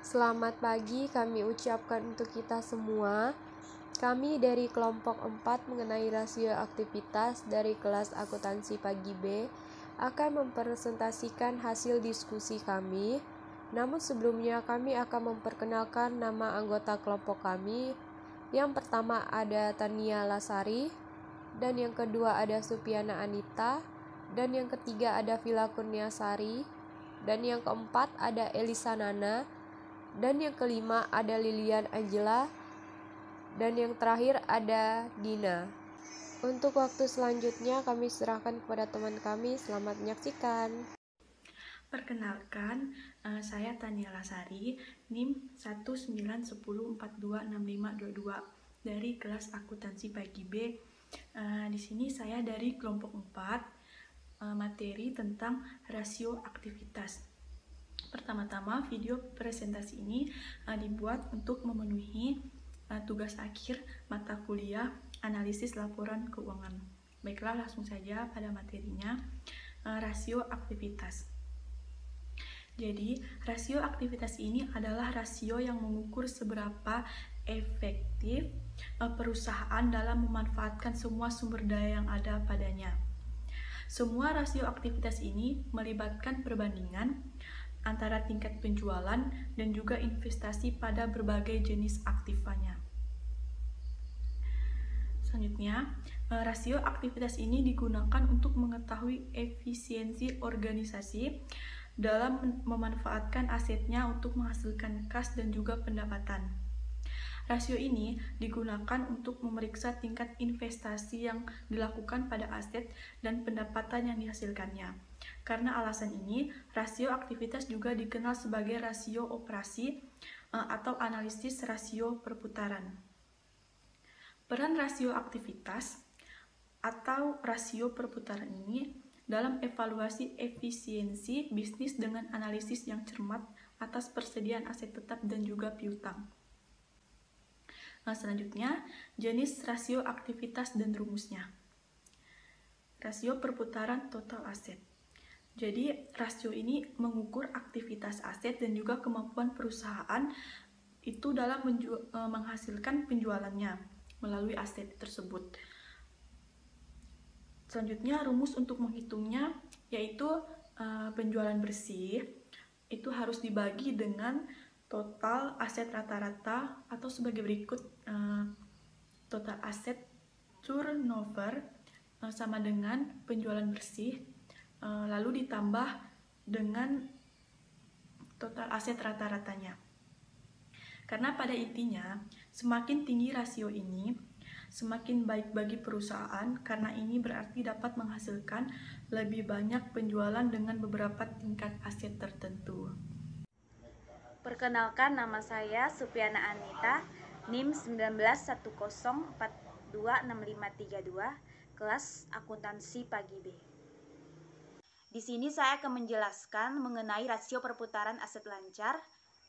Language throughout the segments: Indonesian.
Selamat pagi kami ucapkan untuk kita semua. Kami dari kelompok 4 mengenai rasio aktivitas dari kelas akuntansi pagi B akan mempresentasikan hasil diskusi kami. Namun sebelumnya kami akan memperkenalkan nama anggota kelompok kami. Yang pertama ada Tania Lasari, dan yang kedua ada Supiana Anita, dan yang ketiga ada Vila Kurniasari, dan yang keempat ada Elisa Nana, dan yang kelima ada Lilian Angela, dan yang terakhir ada Dina. Untuk waktu selanjutnya kami serahkan kepada teman kami. Selamat menyaksikan. Perkenalkan, saya Tania Lasari, NIM 1910426522 dari kelas akuntansi pagi B. Di sini saya dari kelompok 4, materi tentang rasio aktivitas. Pertama-tama, video presentasi ini dibuat untuk memenuhi tugas akhir mata kuliah analisis laporan keuangan. Baiklah, langsung saja pada materinya, rasio aktivitas. Jadi, rasio aktivitas ini adalah rasio yang mengukur seberapa efektif perusahaan dalam memanfaatkan semua sumber daya yang ada padanya. Semua rasio aktivitas ini melibatkan perbandingan antara tingkat penjualan dan juga investasi pada berbagai jenis aktivanya. Selanjutnya, rasio aktivitas ini digunakan untuk mengetahui efisiensi organisasi dalam memanfaatkan asetnya untuk menghasilkan kas dan juga pendapatan. Rasio ini digunakan untuk memeriksa tingkat investasi yang dilakukan pada aset dan pendapatan yang dihasilkannya. Karena alasan ini, rasio aktivitas juga dikenal sebagai rasio operasi atau analisis rasio perputaran. Peran rasio aktivitas atau rasio perputaran ini dalam evaluasi efisiensi bisnis dengan analisis yang cermat atas persediaan aset tetap dan juga piutang. Selanjutnya, jenis rasio aktivitas dan rumusnya. Rasio perputaran total aset. Jadi, rasio ini mengukur aktivitas aset dan juga kemampuan perusahaan itu dalam menghasilkan penjualannya melalui aset tersebut. Selanjutnya, rumus untuk menghitungnya yaitu penjualan bersih itu harus dibagi dengan total aset rata-rata atau sebagai berikut, total aset turnover sama dengan penjualan bersih lalu ditambah dengan total aset rata-ratanya. Karena pada intinya semakin tinggi rasio ini semakin baik bagi perusahaan, karena ini berarti dapat menghasilkan lebih banyak penjualan dengan beberapa tingkat aset tertentu. Perkenalkan, nama saya Supiana Anita, NIM 1910426532, kelas akuntansi pagi B. Di sini saya akan menjelaskan mengenai rasio perputaran aset lancar,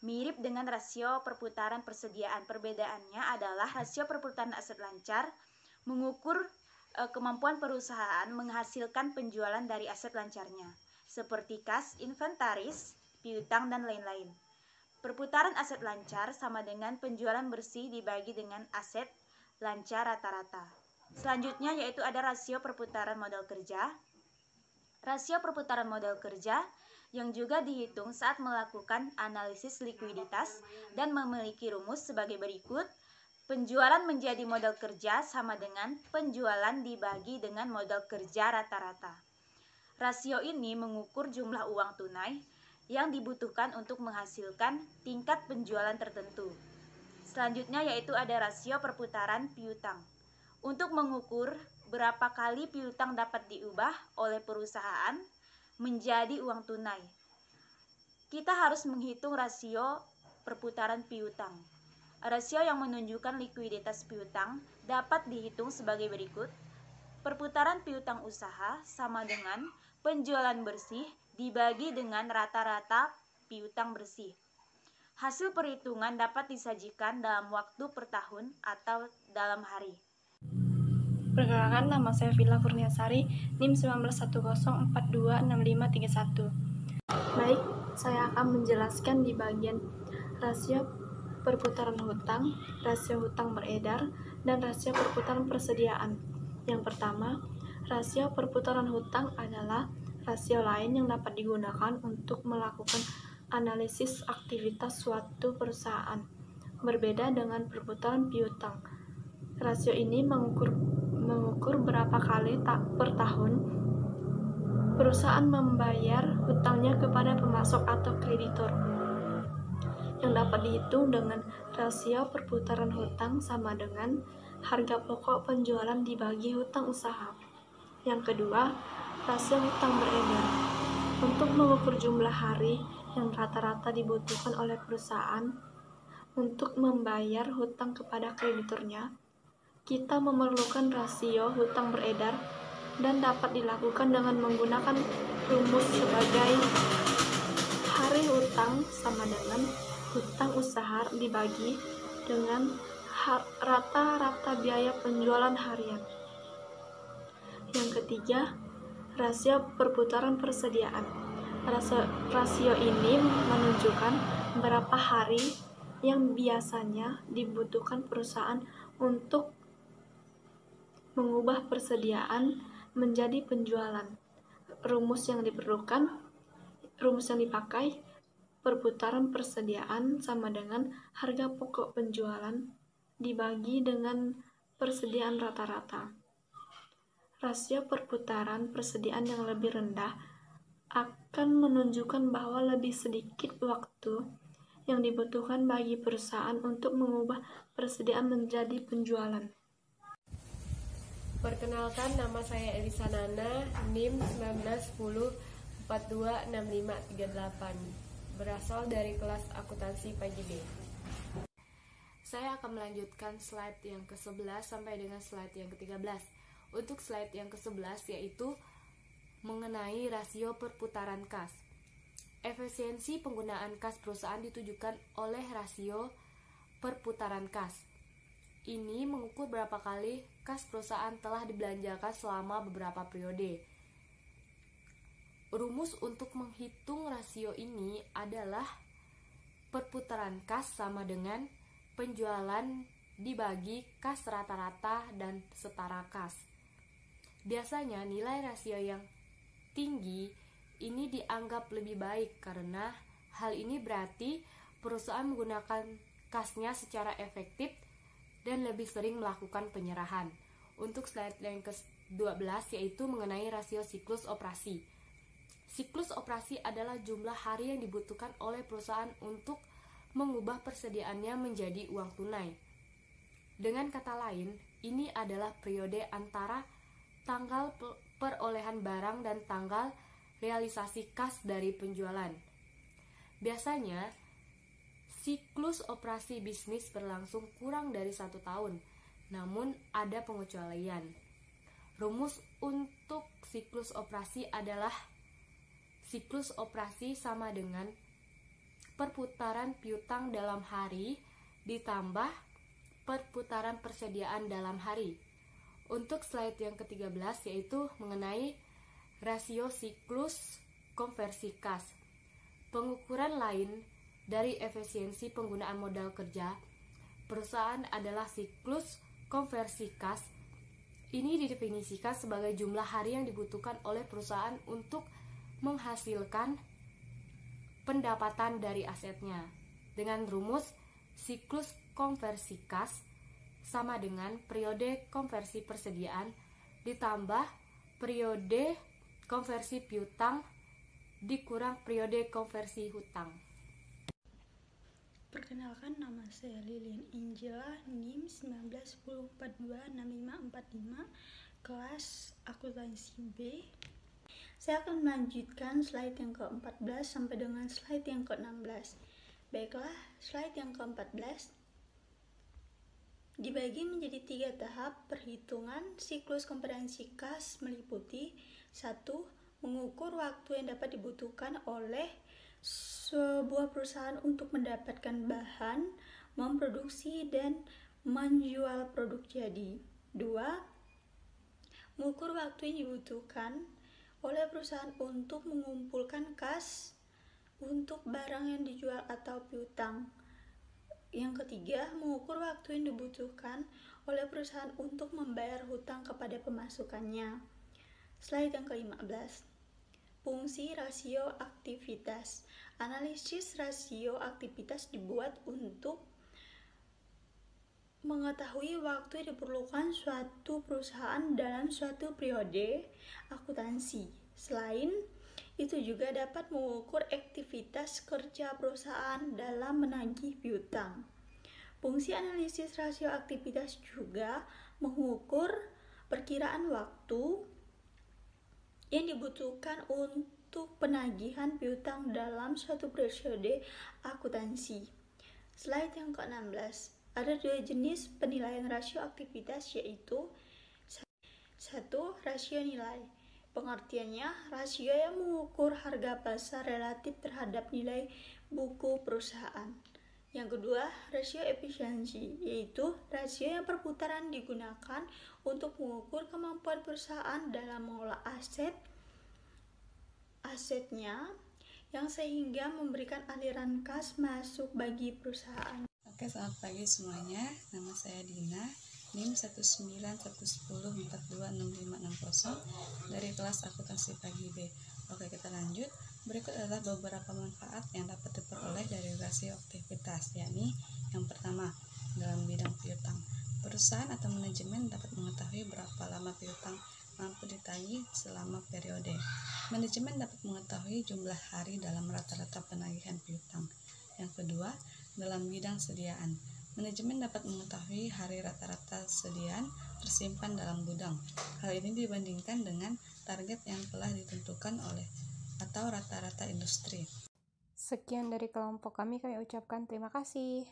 mirip dengan rasio perputaran persediaan. Perbedaannya adalah rasio perputaran aset lancar mengukur kemampuan perusahaan menghasilkan penjualan dari aset lancarnya, seperti kas, inventaris, piutang, dan lain-lain. Perputaran aset lancar sama dengan penjualan bersih dibagi dengan aset lancar rata-rata. Selanjutnya yaitu ada rasio perputaran modal kerja. Rasio perputaran modal kerja yang juga dihitung saat melakukan analisis likuiditas dan memiliki rumus sebagai berikut. Penjualan menjadi modal kerja sama dengan penjualan dibagi dengan modal kerja rata-rata. Rasio ini mengukur jumlah uang tunai yang dibutuhkan untuk menghasilkan tingkat penjualan tertentu. Selanjutnya yaitu ada rasio perputaran piutang. Untuk mengukur berapa kali piutang dapat diubah oleh perusahaan menjadi uang tunai, kita harus menghitung rasio perputaran piutang. Rasio yang menunjukkan likuiditas piutang dapat dihitung sebagai berikut. Perputaran piutang usaha sama dengan penjualan bersih dibagi dengan rata-rata piutang bersih. Hasil perhitungan dapat disajikan dalam waktu per tahun atau dalam hari. Perkenalkan, nama saya Vila Kurniasari, NIM 1910426531. Baik, saya akan menjelaskan di bagian rasio perputaran hutang, rasio hutang beredar, dan rasio perputaran persediaan. Yang pertama, rasio perputaran hutang adalah rasio lain yang dapat digunakan untuk melakukan analisis aktivitas suatu perusahaan. Berbeda dengan perputaran piutang. Rasio ini mengukur berapa kali per tahun perusahaan membayar hutangnya kepada pemasok atau kreditor, yang dapat dihitung dengan rasio perputaran hutang sama dengan harga pokok penjualan dibagi hutang usaha. Yang kedua, rasio hutang beredar. Untuk mengukur jumlah hari yang rata-rata dibutuhkan oleh perusahaan untuk membayar hutang kepada krediturnya, kita memerlukan rasio hutang beredar dan dapat dilakukan dengan menggunakan rumus sebagai hari hutang sama dengan hutang usaha dibagi dengan rata-rata biaya penjualan harian. Yang ketiga, rasio perputaran persediaan. Rasio ini menunjukkan berapa hari yang biasanya dibutuhkan perusahaan untuk mengubah persediaan menjadi penjualan. Rumus yang dipakai, perputaran persediaan sama dengan harga pokok penjualan dibagi dengan persediaan rata-rata. Rasio perputaran persediaan yang lebih rendah akan menunjukkan bahwa lebih sedikit waktu yang dibutuhkan bagi perusahaan untuk mengubah persediaan menjadi penjualan. Perkenalkan, nama saya Elisa Nana, NIM 1910426538, berasal dari kelas akuntansi pagi B. Saya akan melanjutkan slide yang ke-11 sampai dengan slide yang ke-13. Untuk slide yang ke-11 yaitu mengenai rasio perputaran kas. Efisiensi penggunaan kas perusahaan ditujukan oleh rasio perputaran kas. Ini mengukur berapa kali kas perusahaan telah dibelanjakan selama beberapa periode. Rumus untuk menghitung rasio ini adalah perputaran kas sama dengan penjualan dibagi kas rata-rata dan setara kas. Biasanya nilai rasio yang tinggi ini dianggap lebih baik karena hal ini berarti perusahaan menggunakan kasnya secara efektif dan lebih sering melakukan penyerahan. Untuk slide yang ke-12 yaitu mengenai rasio siklus operasi. Siklus operasi adalah jumlah hari yang dibutuhkan oleh perusahaan untuk mengubah persediaannya menjadi uang tunai. Dengan kata lain, ini adalah periode antara tanggal perolehan barang dan tanggal realisasi kas dari penjualan. Biasanya, siklus operasi bisnis berlangsung kurang dari 1 tahun, namun ada pengecualian. Rumus untuk siklus operasi adalah siklus operasi sama dengan perputaran piutang dalam hari ditambah perputaran persediaan dalam hari. Untuk slide yang ke-13 yaitu mengenai rasio siklus konversi kas. Pengukuran lain dari efisiensi penggunaan modal kerja perusahaan adalah siklus konversi kas. Ini didefinisikan sebagai jumlah hari yang dibutuhkan oleh perusahaan untuk menghasilkan pendapatan dari asetnya. Dengan rumus siklus konversi kas sama dengan periode konversi persediaan ditambah periode konversi piutang dikurang periode konversi hutang. Perkenalkan, nama saya Lilian Angela, NIM 1910426545, kelas akuntansi B. Saya akan melanjutkan slide yang ke-14 sampai dengan slide yang ke-16. Baiklah, slide yang ke-14 dibagi menjadi 3 tahap perhitungan siklus kompetensi kas meliputi 1. Mengukur waktu yang dapat dibutuhkan oleh sebuah perusahaan untuk mendapatkan bahan, memproduksi, dan menjual produk jadi. 2. Mengukur waktu yang dibutuhkan oleh perusahaan untuk mengumpulkan kas untuk barang yang dijual atau piutang. Yang ketiga, mengukur waktu yang dibutuhkan oleh perusahaan untuk membayar hutang kepada pemasukannya. Slide yang ke-15. Fungsi rasio aktivitas. Analisis rasio aktivitas dibuat untuk mengetahui waktu yang diperlukan suatu perusahaan dalam suatu periode akuntansi. Selain itu juga dapat mengukur aktivitas kerja perusahaan dalam menagih piutang. Fungsi analisis rasio aktivitas juga mengukur perkiraan waktu yang dibutuhkan untuk penagihan piutang dalam suatu periode akuntansi. Slide yang ke-16. Ada dua jenis penilaian rasio aktivitas, yaitu 1. Rasio nilai. Pengertiannya, rasio yang mengukur harga pasar relatif terhadap nilai buku perusahaan. Yang kedua, rasio efisiensi, yaitu rasio yang perputaran digunakan untuk mengukur kemampuan perusahaan dalam mengolah asetnya yang sehingga memberikan aliran kas masuk bagi perusahaan. Oke, selamat pagi semuanya. Nama saya Dina, NIM 19110426560 dari kelas akuntansi pagi B. Oke, kita lanjut. Berikut adalah beberapa manfaat yang dapat diperoleh dari rasio aktivitas, yakni yang pertama, dalam bidang piutang. Perusahaan atau manajemen dapat mengetahui berapa lama piutang mampu ditagih selama periode. Manajemen dapat mengetahui jumlah hari dalam rata-rata penagihan piutang. Yang kedua, dalam bidang sediaan. Manajemen dapat mengetahui hari rata-rata sediaan tersimpan dalam gudang. Hal ini dibandingkan dengan target yang telah ditentukan oleh atau rata-rata industri. Sekian dari kelompok kami ucapkan terima kasih.